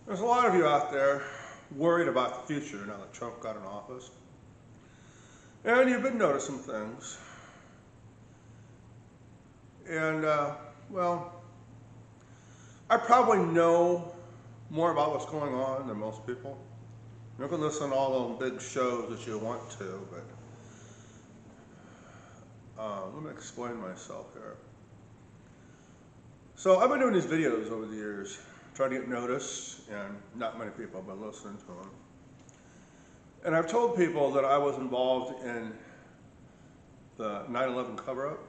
There's a lot of you out there worried about the future now that Trump got in office. And you've been noticing things. And, well, I probably know more about what's going on than most people. You can listen to all those big shows that you want to, but let me explain myself here. So I've been doing these videos over the years, trying to get noticed, and not many people have been listening to them. And I've told people that I was involved in the 9/11 cover-up.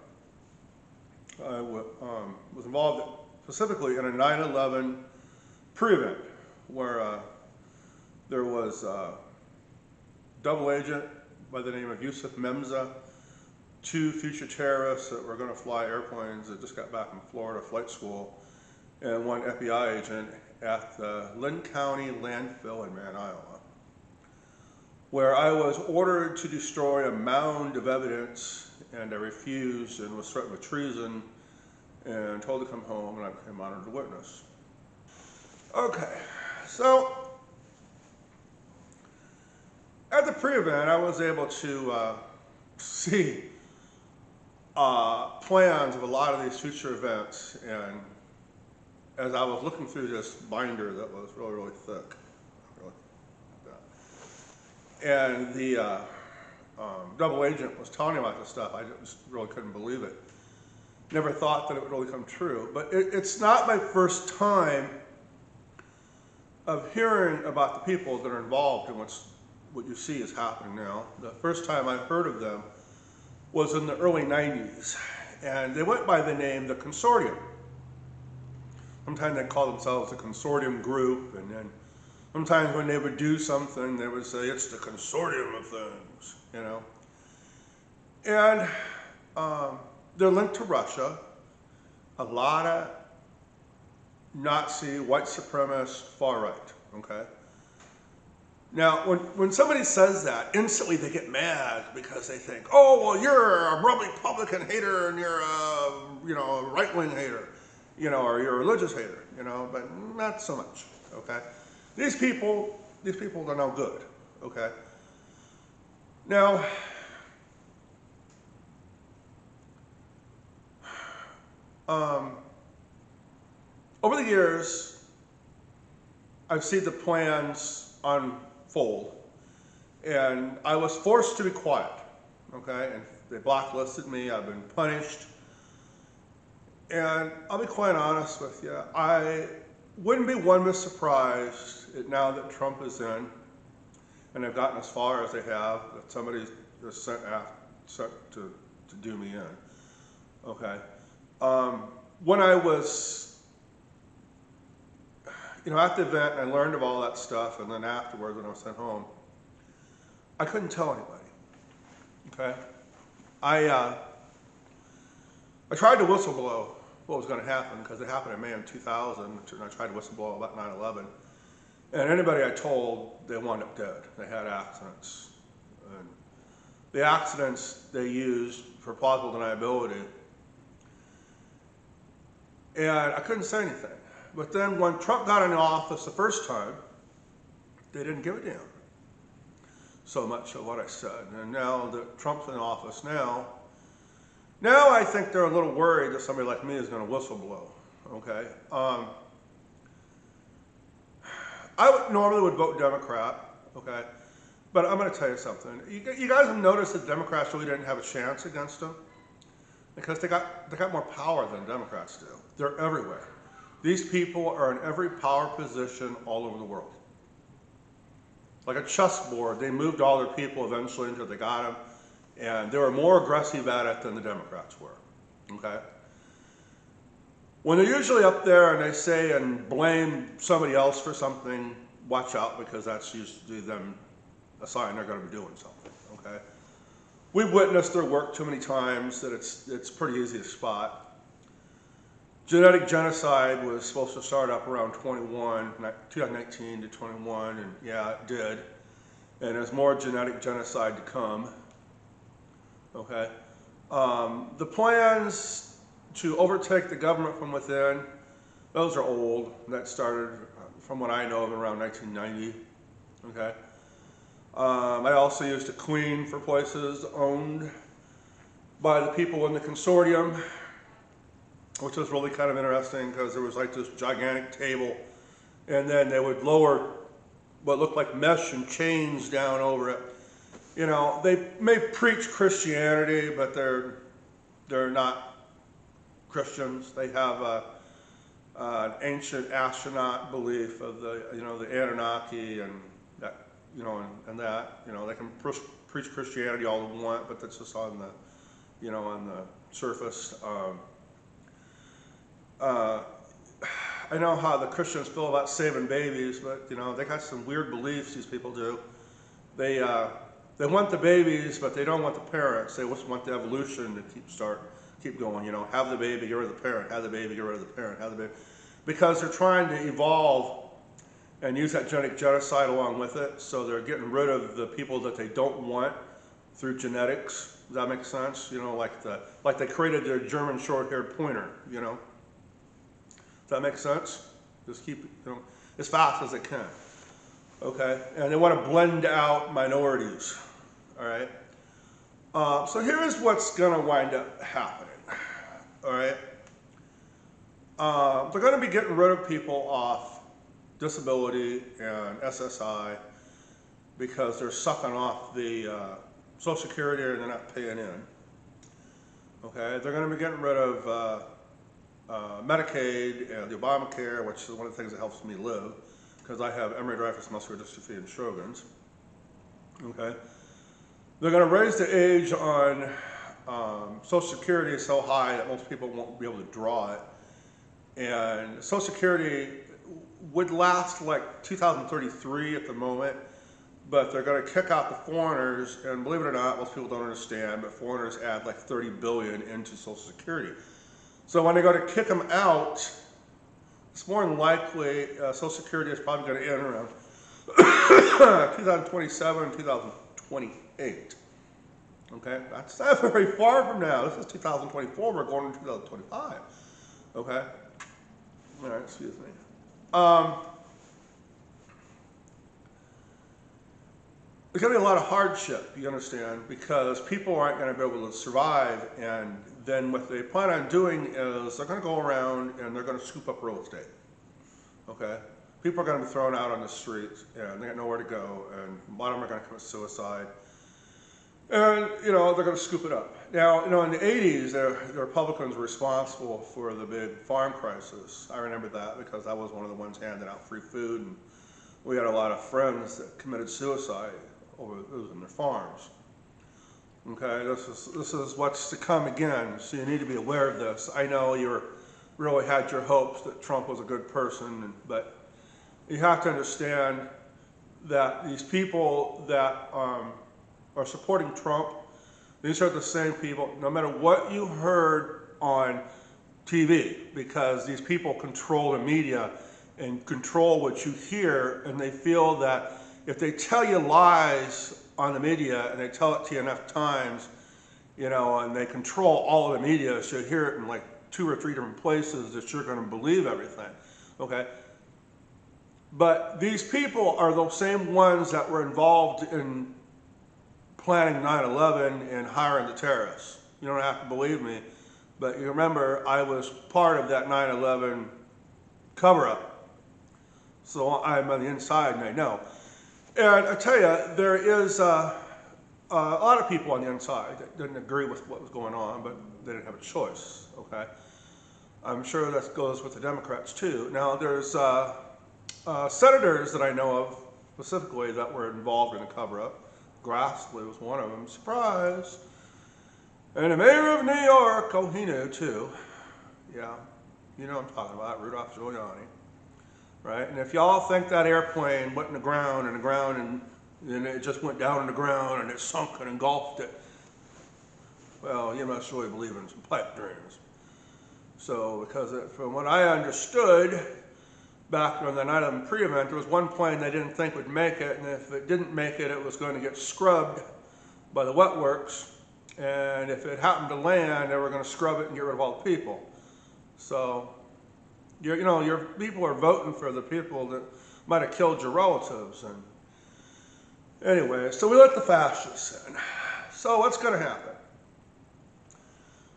I was involved specifically in a 9/11 pre-event where there was a double agent by the name of Yusuf Memza, two future terrorists that were going to fly airplanes that just got back from Florida flight school, and one FBI agent at the Lynn County landfill in Marion, Iowa, where I was ordered to destroy a mound of evidence, and I refused and was threatened with treason and told to come home, and I became honored to witness. Okay, so at the pre-event, I was able to see plans of a lot of these future events, and as I was looking through this binder that was really, really thick, and the double agent was telling me about this stuff, I just really couldn't believe it. Never thought that it would really come true, but it's not my first time of hearing about the people that are involved in what you see is happening now. The first time I heard of them was in the early 90s, and they went by the name the Consortium. Sometimes they call themselves the Consortium Group, and then sometimes when they would do something, they would say it's the Consortium of things, you know. And they're linked to Russia. A lot of Nazi, white supremacist, far right, okay? Now, when somebody says that, instantly they get mad because they think, oh, well, you're a Republican hater and you're a right-wing hater, or you're a religious hater, but not so much, okay? These people are no good, okay? Now, over the years, I've seen the plans unfold, and I was forced to be quiet, okay? And they blacklisted me, I've been punished. And I'll be quite honest with you, I wouldn't be one bit surprised now that Trump is in, and they've gotten as far as they have, that somebody is sent to do me in, okay? When I was at the event, and I learned of all that stuff, and then afterwards when I was sent home, I couldn't tell anybody, okay? I tried to whistleblow what was going to happen, because it happened in May of 2000, and I tried to whistleblow about 9/11, and anybody I told, they wound up dead. They had accidents, and the accidents they used for plausible deniability, and I couldn't say anything. But then when Trump got in office the first time, they didn't give a damn so much of what I said. And now that Trump's in office now I think they're a little worried that somebody like me is going to whistleblow, okay? I normally would vote Democrat, okay? But I'm going to tell you something. You guys have noticed that Democrats really didn't have a chance against them? Because they got more power than Democrats do. They're everywhere. These people are in every power position all over the world. Like a chessboard, they moved all their people eventually until they got them, and they were more aggressive at it than the Democrats were, okay? When they're usually up there and they say and blame somebody else for something, watch out, because that's usually them a sign they're going to be doing something, okay? We've witnessed their work too many times that it's pretty easy to spot. Genetic genocide was supposed to start up around 2019 to 21, and yeah, it did. And there's more genetic genocide to come, okay? The plans to overtake the government from within, those are old. That started from what I know of, around 1990. Okay. I also used to clean for places owned by the people in the consortium, which was really kind of interesting because there was like this gigantic table, and then they would lower what looked like mesh and chains down over it. You know, they may preach Christianity, but they're not Christians. They have an ancient astronaut belief of the Anunnaki and that, and that, they can preach Christianity all they want, but that's just on the, on the surface. I know how the Christians feel about saving babies, but they got some weird beliefs. These people do. They want the babies, but they don't want the parents. They just want the evolution to keep going. Have the baby, get rid of the parent. Have the baby, get rid of the parent. Have the baby, because they're trying to evolve and use that genocide along with it. So they're getting rid of the people that they don't want through genetics. Does that make sense? Like they created their German short-haired pointer. Does that make sense? Just keep it, as fast as they can. Okay, and they want to blend out minorities. All right. So here is what's going to wind up happening. All right. They're going to be getting rid of people off disability and SSI because they're sucking off the Social Security and they're not paying in. Okay. They're going to be getting rid of Medicaid and the Obamacare, which is one of the things that helps me live, because I have Emery-Dreifuss muscular dystrophy and Sjogren's. Okay, they're going to raise the age on Social Security so high that most people won't be able to draw it, and Social Security would last like 2033 at the moment, but they're going to kick out the foreigners, and believe it or not, most people don't understand, but foreigners add like 30 billion into Social Security. So when they go to kick them out, it's more than likely Social Security is probably going to end around 2027, 2028. Okay, that's not very far from now. This is 2024. We're going into 2025. Okay. All right. Excuse me. There's going to be a lot of hardship, you understand, because people aren't going to be able to survive, and then what they plan on doing is they're going to go around and they're going to scoop up real estate. Okay? People are going to be thrown out on the streets, and they got nowhere to go, and a lot of them are going to commit suicide. And, they're going to scoop it up. Now, in the 80s, the Republicans were responsible for the big farm crisis. I remember that because I was one of the ones handing out free food, and we had a lot of friends that committed suicide over losing their farms. Okay, this is what's to come again, so you need to be aware of this. I know you really had your hopes that Trump was a good person, but you have to understand that these people that are supporting Trump, these are the same people, no matter what you heard on TV, because these people control the media and control what you hear, and they feel that if they tell you lies on the media and they tell it to you enough times, and they control all of the media, so you hear it in like 2 or 3 different places, that you're going to believe everything. Okay? But these people are the same ones that were involved in planning 9/11 and hiring the terrorists. You don't have to believe me, but you remember I was part of that 9/11 cover-up. So I'm on the inside and I know. And I tell you, there is a lot of people on the inside that didn't agree with what was going on, but they didn't have a choice, okay? I'm sure that goes with the Democrats too. Now there's senators that I know of specifically that were involved in the cover-up. Grassley was one of them, surprise. And the mayor of New York, oh, he knew too. Yeah, you know what I'm talking about, Rudolph Giuliani. Right? And if y'all think that airplane went in the ground and it just went down in the ground and it sunk and engulfed it, well, you must really believe in some pipe dreams. So, because from what I understood, back on the night of the pre-event, there was one plane they didn't think would make it, and if it didn't make it, it was going to get scrubbed by the wet works, and if it happened to land, they were going to scrub it and get rid of all the people. So, Your people are voting for the people that might have killed your relatives. And anyway, so we let the fascists in. So what's going to happen?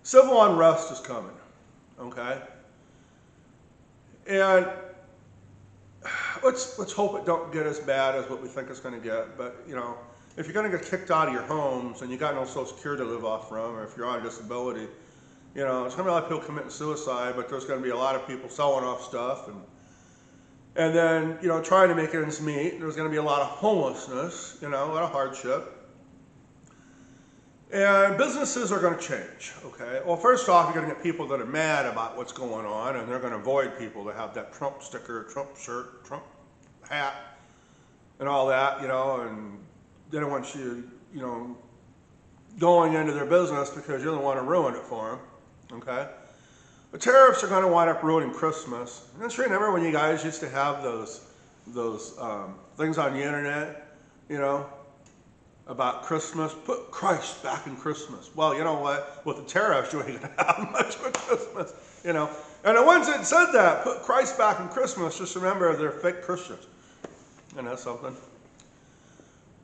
Civil unrest is coming, okay? And let's hope it don't get as bad as what we think it's going to get. But, if you're going to get kicked out of your homes and you got no Social Security to live off from, or if you're on disability, it's going to be a lot of people committing suicide, but there's going to be a lot of people selling off stuff and then, trying to make ends meet. There's going to be a lot of homelessness, a lot of hardship. And businesses are going to change, okay? Well, first off, you're going to get people that are mad about what's going on, and they're going to avoid people that have that Trump sticker, Trump shirt, Trump hat, and all that, and they don't want you, going into their business because you're the one to ruin it for them, okay? The tariffs are going to wind up ruining Christmas. And sure, remember when you guys used to have those things on the internet, about Christmas? Put Christ back in Christmas. Well, you know what? With the tariffs, you ain't going to have much of Christmas, And the ones that said that, put Christ back in Christmas, just remember they're fake Christians. Something.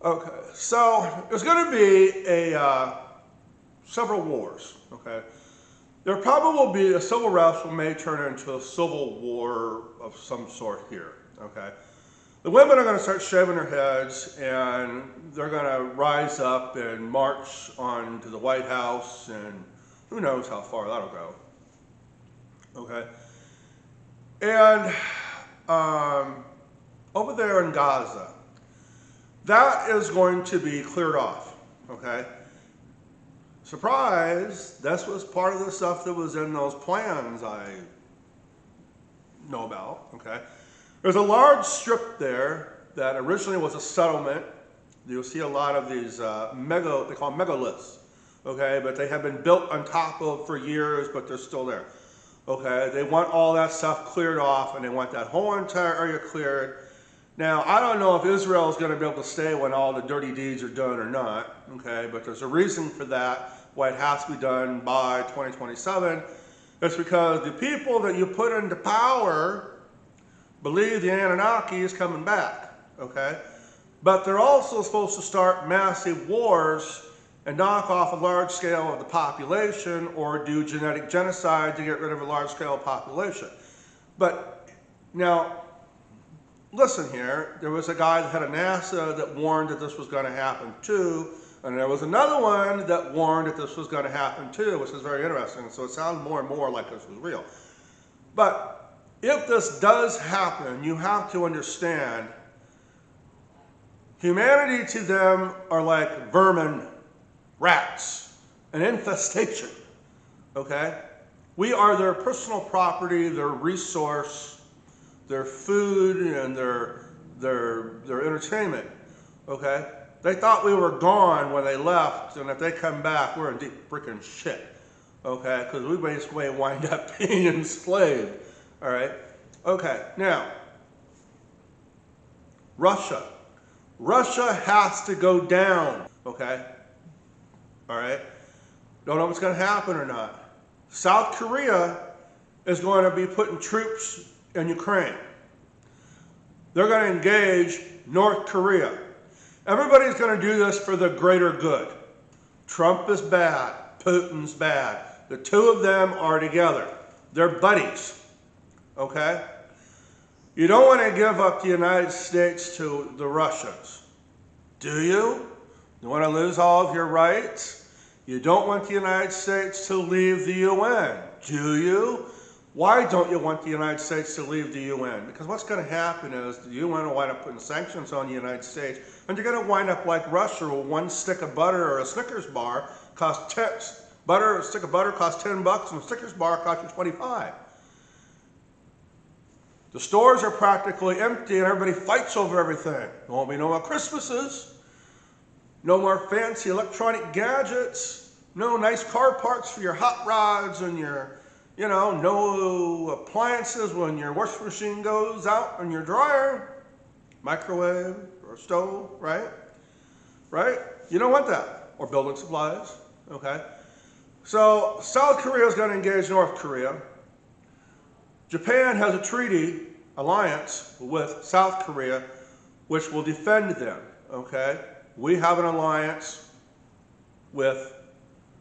Okay, so there's going to be several wars, okay? There probably will be a civil unrest may turn into a civil war of some sort here, okay? The women are going to start shaving their heads, and they're going to rise up and march on to the White House, and who knows how far that'll go, okay? And over there in Gaza, that is going to be cleared off, okay? Surprise, this was part of the stuff that was in those plans I know about, okay? There's a large strip there that originally was a settlement. You'll see a lot of these they call them megaliths, okay? But they have been built on top of for years, but they're still there, okay? They want all that stuff cleared off, and they want that whole entire area cleared. Now, I don't know if Israel is going to be able to stay when all the dirty deeds are done or not, okay? But there's a reason for that, why it has to be done by 2027. It's because the people that you put into power believe the Anunnaki is coming back, okay? But they're also supposed to start massive wars and knock off a large scale of the population or do genetic genocide to get rid of a large scale population. But now, listen here, there was a guy that had a NASA that warned that this was going to happen too, and there was another one that warned that this was going to happen too, which is very interesting. So it sounds more and more like this was real. But if this does happen, you have to understand humanity to them are like vermin, rats, an infestation, okay? We are their personal property, their resource, their food, and their entertainment, okay? They thought we were gone when they left, and if they come back, we're in deep freaking shit, okay? Because we basically wind up being enslaved, all right? Okay, now, Russia. Russia has to go down, okay? All right? Don't know if it's going to happen or not. South Korea is going to be putting troops in Ukraine. They're going to engage North Korea. Everybody's going to do this for the greater good. Trump is bad. Putin's bad. The two of them are together. They're buddies, okay? You don't want to give up the United States to the Russians, do you? You want to lose all of your rights? You don't want the United States to leave the UN, do you? Why don't you want the United States to leave the UN? Because what's going to happen is the UN will wind up putting sanctions on the United States, and you're going to wind up like Russia, where one stick of butter or a Snickers bar costs a stick of butter costs $10, and a Snickers bar costs you 25. The stores are practically empty and everybody fights over everything. There won't be no more Christmases, no more fancy electronic gadgets, no nice car parts for your hot rods and your, no appliances when your washing machine goes out and your dryer, microwave or stove, right? Right? You don't want that. Or building supplies, okay? So South Korea is going to engage North Korea. Japan has a treaty alliance with South Korea, which will defend them, okay? We have an alliance with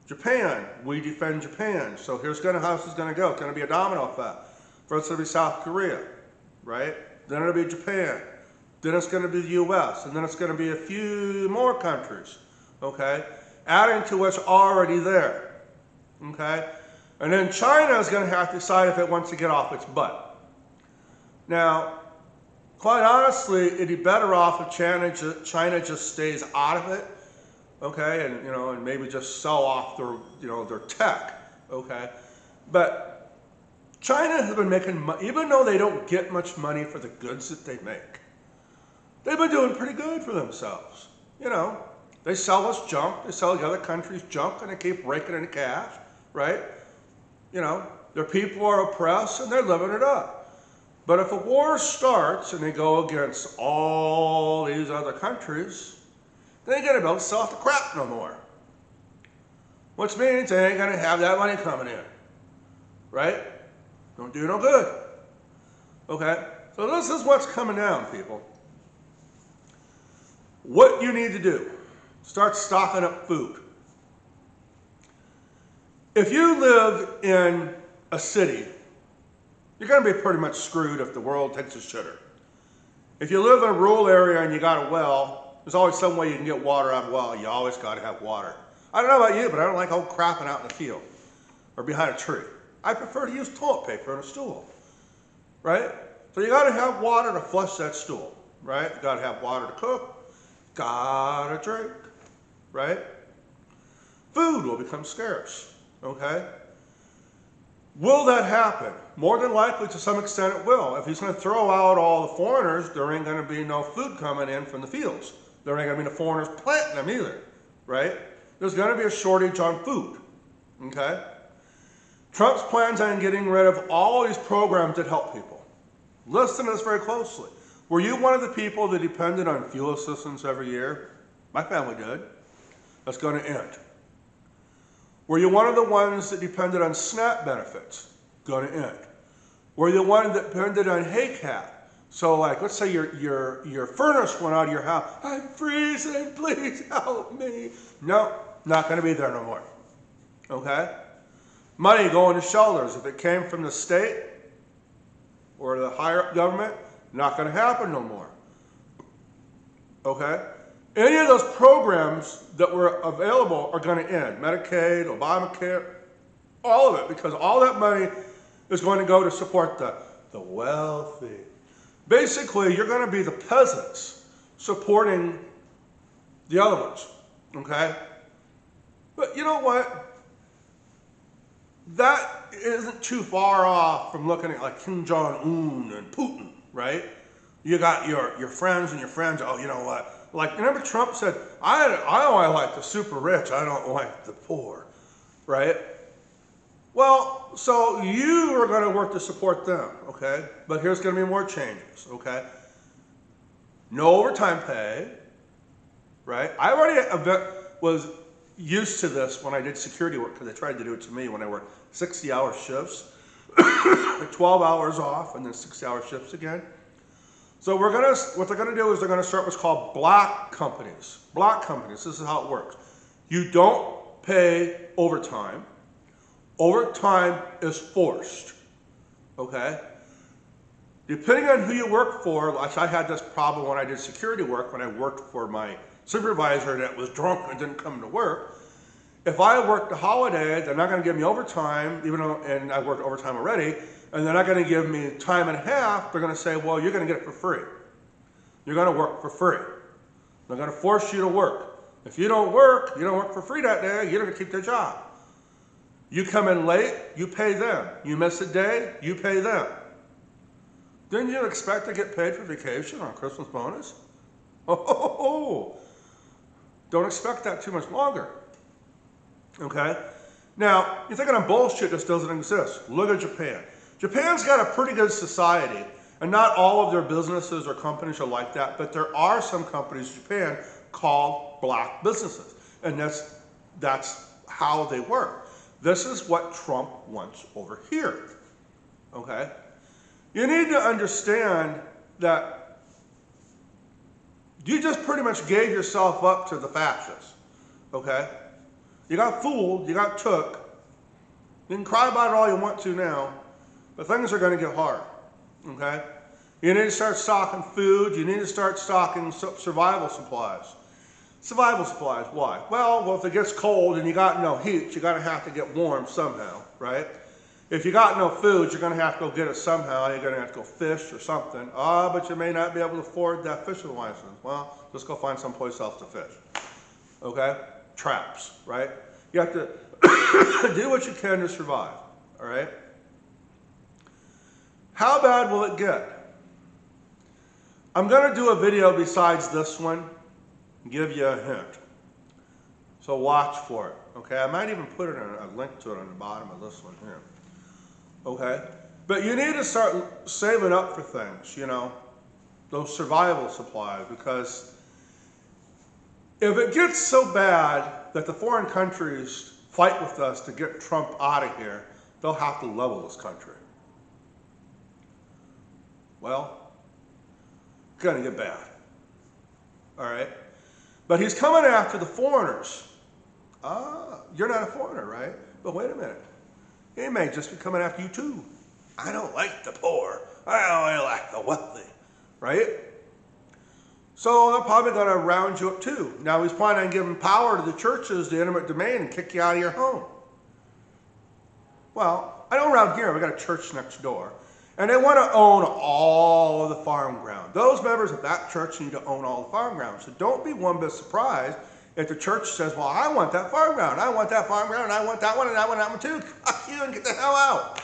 Japan. We defend Japan. So here's how this is going to go. It's going to be a domino effect. First it'll be South Korea, right? Then it'll be Japan. Then it's going to be the U.S. And then it's going to be a few more countries, okay? Adding to what's already there, okay? And then China is going to have to decide if it wants to get off its butt. Now, quite honestly, it'd be better off if China just stays out of it, okay, and maybe just sell off their tech, okay. But China has been making money, even though they don't get much money for the goods that they make. They've been doing pretty good for themselves, They sell us junk, they sell the other countries junk, and they keep raking in cash, right? Their people are oppressed and they're living it up. But if a war starts and they go against all these other countries, they ain't gonna be able to sell off the crap no more. Which means they ain't gonna have that money coming in, right? Don't do no good. Okay, so this is what's coming down, people. What you need to do, start stocking up food. If you live in a city, you're going to be pretty much screwed if the world takes a shitter. If you live in a rural area and you got a well, there's always some way you can get water out of a well. You always got to have water. I don't know about you, but I don't like old crapping out in the field or behind a tree. I prefer to use toilet paper on a stool, right? So you got to have water to flush that stool, right? You got to have water to cook, got to drink, right? Food will become scarce, okay? Will that happen? More than likely, to some extent, it will. If he's going to throw out all the foreigners, there ain't going to be no food coming in from the fields. There ain't going to be no foreigners planting them either, right? There's going to be a shortage on food, okay? Trump's plans on getting rid of all these programs that help people. Listen to this very closely. Were you one of the people that depended on fuel assistance every year? My family did. That's going to end. Were you one of the ones that depended on SNAP benefits? Going to end. Were you one that depended on HACAP? So like, let's say your furnace went out of your house. I'm freezing, please help me. No, not going to be there no more. Okay? Money going to shelters. If it came from the state or the higher up government, not going to happen no more. Okay? Any of those programs that were available are going to end. Medicaid, Obamacare, all of it, because all that money is going to go to support the wealthy. Basically, you're going to be the peasants supporting the other ones, okay? But you know what? That isn't too far off from looking at like Kim Jong-un and Putin, right? You got your friends and your friends, oh, you know what? Like, remember Trump said, I only like the super rich, I don't like the poor, right? Well, so you are going to work to support them, okay? But here's going to be more changes, okay? No overtime pay, right? I already was used to this when I did security work, because they tried to do it to me when I worked 60-hour shifts, 12 hours off, and then 60-hour shifts again. So what they're gonna do is they're gonna start what's called block companies. Block companies, this is how it works. You don't pay overtime. Overtime is forced, okay? Depending on who you work for, like I had this problem when I did security work, when I worked for my supervisor that was drunk and didn't come to work. If I worked a holiday, they're not gonna give me overtime, and I worked overtime already, and they're not going to give me time and a half. They're going to say, well, you're going to get it for free. You're going to work for free. They're going to force you to work. If you don't work for free that day, you're going to keep their job. You come in late, you pay them. You miss a day, you pay them. Didn't you expect to get paid for vacation or a Christmas bonus? Oh, don't expect that too much longer. Okay? Now, you're thinking I'm bullshit, this doesn't exist. Look at Japan. Japan's got a pretty good society, and not all of their businesses or companies are like that, but there are some companies in Japan called black businesses, and that's how they work. This is what Trump wants over here, okay? You need to understand that you just pretty much gave yourself up to the fascists, okay? You got fooled, you got took. You can cry about it all you want to now, but things are going to get hard, okay? You need to start stocking food. You need to start stocking survival supplies. Survival supplies, why? Well, if it gets cold and you got no heat, you're going to have to get warm somehow, right? If you got no food, you're going to have to go get it somehow. You're going to have to go fish or something. But you may not be able to afford that fishing license. Well, just go find someplace else to fish, okay? Traps, right? You have to do what you can to survive, all right? How bad will it get? I'm going to do a video besides this one, give you a hint. So watch for it, okay? I might even put a link to it on the bottom of this one here, okay? But you need to start saving up for things, you know, those survival supplies, because if it gets so bad that the foreign countries fight with us to get Trump out of here, they'll have to level this country. Well, it's gonna get bad, all right? But he's coming after the foreigners. You're not a foreigner, right? But wait a minute. He may just be coming after you too. I don't like the poor. I only like the wealthy, right? So they're probably going to round you up too. Now he's planning on giving power to the churches, the eminent domain, and kick you out of your home. Well, I know around here we got a church next door, and they want to own all of the farm ground. Those members of that church need to own all the farm ground. So don't be one bit surprised if the church says, well, I want that farm ground, I want that farm ground, and I want that one, and I want that one too. Fuck you and get the hell out.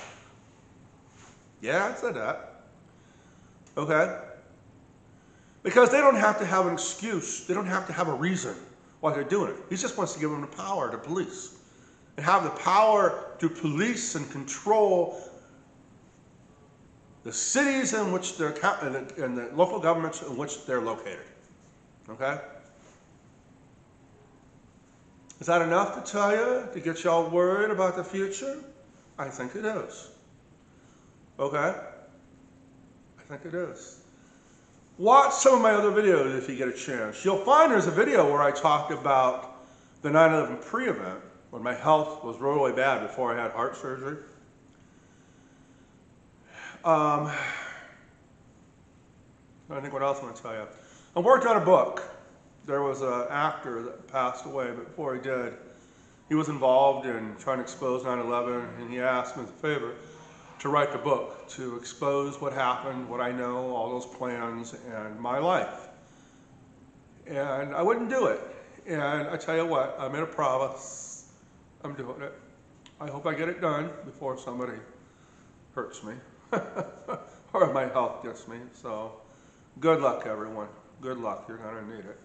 Yeah, I said that. Okay? Because they don't have to have an excuse. They don't have to have a reason why they're doing it. He just wants to give them the power to police. And have the power to police and control the cities in which they're, and the local governments in which they're located. Okay? Is that enough to tell you, to get y'all worried about the future? I think it is. Okay? I think it is. Watch some of my other videos if you get a chance. You'll find there's a video where I talked about the 9/11 pre-event, when my health was really bad before I had heart surgery. I think what else I'm going to tell you. I worked on a book. There was an actor that passed away, but before he did, he was involved in trying to expose 9/11, and he asked me as a favor to write the book, to expose what happened, what I know, all those plans, and my life. And I wouldn't do it. And I tell you what, I made a promise. I'm doing it. I hope I get it done before somebody hurts me or my health gets me. So good luck, everyone. Good luck. You're going to need it.